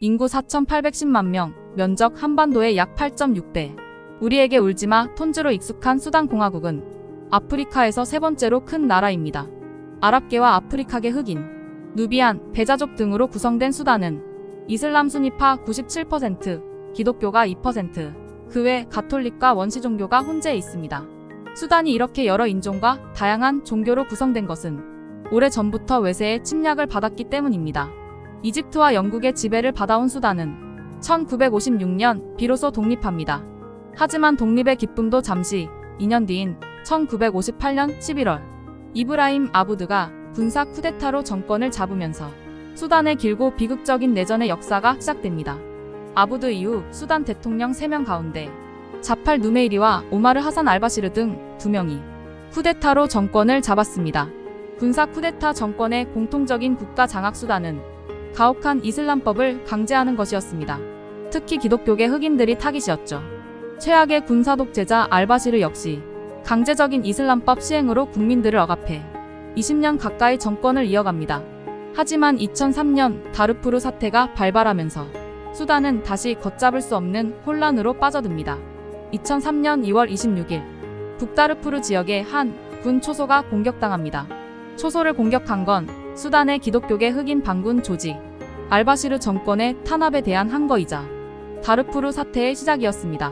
인구 4,810만 명, 면적 한반도의 약 8.6배. 우리에게 울지마 톤즈로 익숙한 수단 공화국은 아프리카에서 세 번째로 큰 나라입니다. 아랍계와 아프리카계 흑인, 누비안, 베자족 등으로 구성된 수단은 이슬람 수니파 97%, 기독교가 2%, 그 외 가톨릭과 원시 종교가 혼재해 있습니다. 수단이 이렇게 여러 인종과 다양한 종교로 구성된 것은 오래전부터 외세의 침략을 받았기 때문입니다. 이집트와 영국의 지배를 받아온 수단은 1956년 비로소 독립합니다. 하지만 독립의 기쁨도 잠시 2년 뒤인 1958년 11월 이브라임 아부드가 군사 쿠데타로 정권을 잡으면서 수단의 길고 비극적인 내전의 역사가 시작됩니다. 아부드 이후 수단 대통령 3명 가운데 자팔 누메이리와 오마르 하산 알바시르 등 2명이 쿠데타로 정권을 잡았습니다. 군사 쿠데타 정권의 공통적인 국가 장악 수단은 가혹한 이슬람법을 강제하는 것이었습니다. 특히 기독교계 흑인들이 타깃이었죠. 최악의 군사 독재자 알바시르 역시 강제적인 이슬람법 시행으로 국민들을 억압해 20년 가까이 정권을 이어갑니다. 하지만 2003년 다르푸르 사태가 발발하면서 수단은 다시 걷잡을 수 없는 혼란으로 빠져듭니다. 2003년 2월 26일 북다르푸르 지역의 한 군 초소가 공격당합니다. 초소를 공격한 건 수단의 기독교계 흑인 반군 조직 알바시르 정권의 탄압에 대한 항거이자 다르푸르 사태의 시작이었습니다.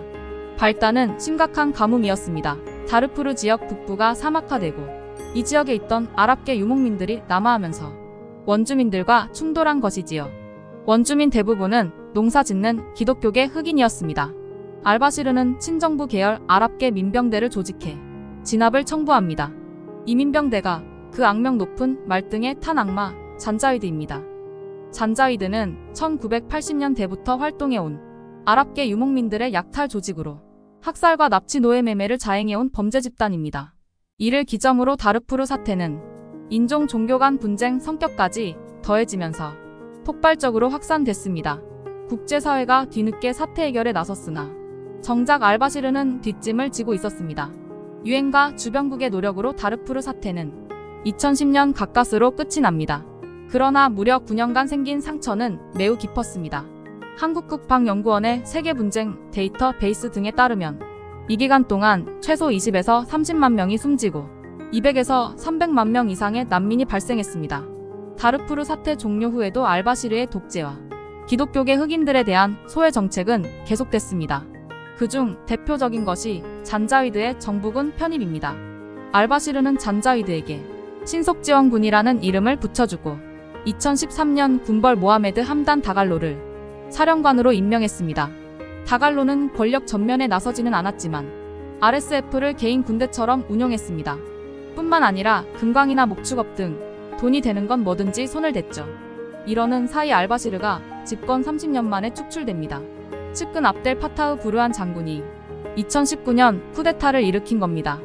발단은 심각한 가뭄이었습니다. 다르푸르 지역 북부가 사막화되고 이 지역에 있던 아랍계 유목민들이 남하하면서 원주민들과 충돌한 것이지요. 원주민 대부분은 농사 짓는 기독교계 흑인이었습니다. 알바시르는 친정부 계열 아랍계 민병대를 조직해 진압을 청부합니다. 이 민병대가 그 악명 높은 말등에 탄 악마 잔자위드입니다. 잔자위드는 1980년대부터 활동해온 아랍계 유목민들의 약탈 조직으로 학살과 납치 노예 매매를 자행해온 범죄 집단입니다. 이를 기점으로 다르푸르 사태는 인종 종교 간 분쟁 성격까지 더해지면서 폭발적으로 확산됐습니다. 국제사회가 뒤늦게 사태 해결에 나섰으나 정작 알바시르는 뒷짐을 지고 있었습니다. 유엔과 주변국의 노력으로 다르푸르 사태는 2010년 가까스로 끝이 납니다. 그러나 무려 9년간 생긴 상처는 매우 깊었습니다. 한국국방연구원의 세계분쟁 데이터 베이스 등에 따르면 이 기간 동안 최소 20에서 30만 명이 숨지고 200에서 300만 명 이상의 난민이 발생했습니다. 다르푸르 사태 종료 후에도 알바시르의 독재와 기독교계 흑인들에 대한 소외 정책은 계속됐습니다. 그중 대표적인 것이 잔자위드의 정부군 편입입니다. 알바시르는 잔자위드에게 신속지원군이라는 이름을 붙여주고 2013년 군벌 모하메드 함단 다갈로를 사령관으로 임명했습니다. 다갈로는 권력 전면에 나서지는 않았지만 RSF를 개인 군대처럼 운용했습니다. 뿐만 아니라 금광이나 목축업 등 돈이 되는 건 뭐든지 손을 댔죠. 이러는 사이 알바시르가 집권 30년 만에 축출됩니다. 측근 압델 파타흐 부르한 장군이 2019년 쿠데타를 일으킨 겁니다.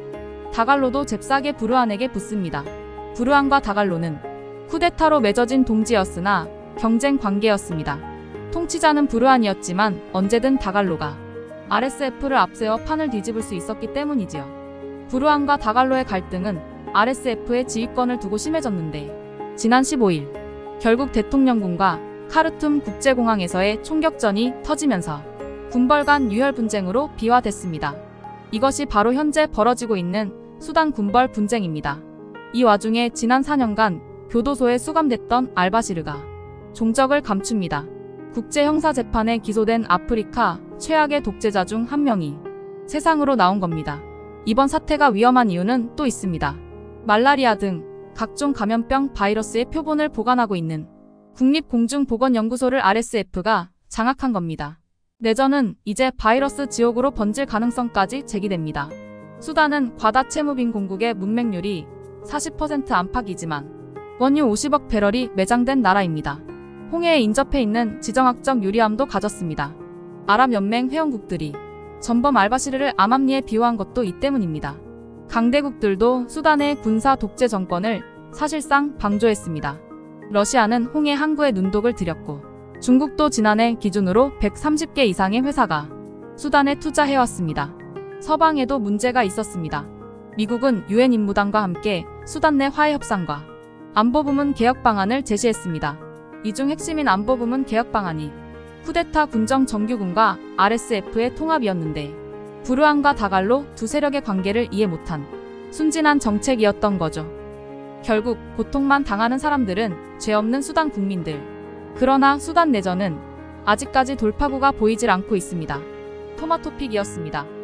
다갈로도 잽싸게 부르한에게 붙습니다. 부르한과 다갈로는 쿠데타로 맺어진 동지였으나 경쟁 관계였습니다. 통치자는 부르한이었지만 언제든 다갈로가 RSF를 앞세워 판을 뒤집을 수 있었기 때문이지요. 부르한과 다갈로의 갈등은 RSF의 지휘권을 두고 심해졌는데 지난 15일 결국 대통령군과 카르툼 국제공항에서의 총격전이 터지면서 군벌 간 유혈 분쟁으로 비화됐습니다. 이것이 바로 현재 벌어지고 있는 수단 군벌 분쟁입니다. 이 와중에 지난 4년간 교도소에 수감됐던 알바시르가 종적을 감춥니다. 국제형사재판에 기소된 아프리카 최악의 독재자 중 한 명이 세상으로 나온 겁니다. 이번 사태가 위험한 이유는 또 있습니다. 말라리아 등 각종 감염병 바이러스의 표본을 보관하고 있는 국립공중보건연구소를 RSF가 장악한 겁니다. 내전은 이제 바이러스 지옥으로 번질 가능성까지 제기됩니다. 수단은 과다 채무 빈 공국의 문맹률이 40% 안팎이지만 원유 50억 배럴이 매장된 나라입니다. 홍해에 인접해 있는 지정학적 유리함도 가졌습니다. 아랍연맹 회원국들이 전범 알바시르를 암암리에 비유한 것도 이 때문입니다. 강대국들도 수단의 군사 독재 정권을 사실상 방조했습니다. 러시아는 홍해 항구에 눈독을 들였고 중국도 지난해 기준으로 130개 이상의 회사가 수단에 투자해왔습니다. 서방에도 문제가 있었습니다. 미국은 유엔 임무단과 함께 수단 내 화해 협상과 안보부문 개혁 방안을 제시했습니다. 이 중 핵심인 안보부문 개혁 방안이 쿠데타 군정 정규군과 RSF의 통합이었는데 부르안과 다갈로 두 세력의 관계를 이해 못한 순진한 정책이었던 거죠. 결국 고통만 당하는 사람들은 죄 없는 수단 국민들. 그러나 수단 내전은 아직까지 돌파구가 보이질 않고 있습니다. 토마토픽이었습니다.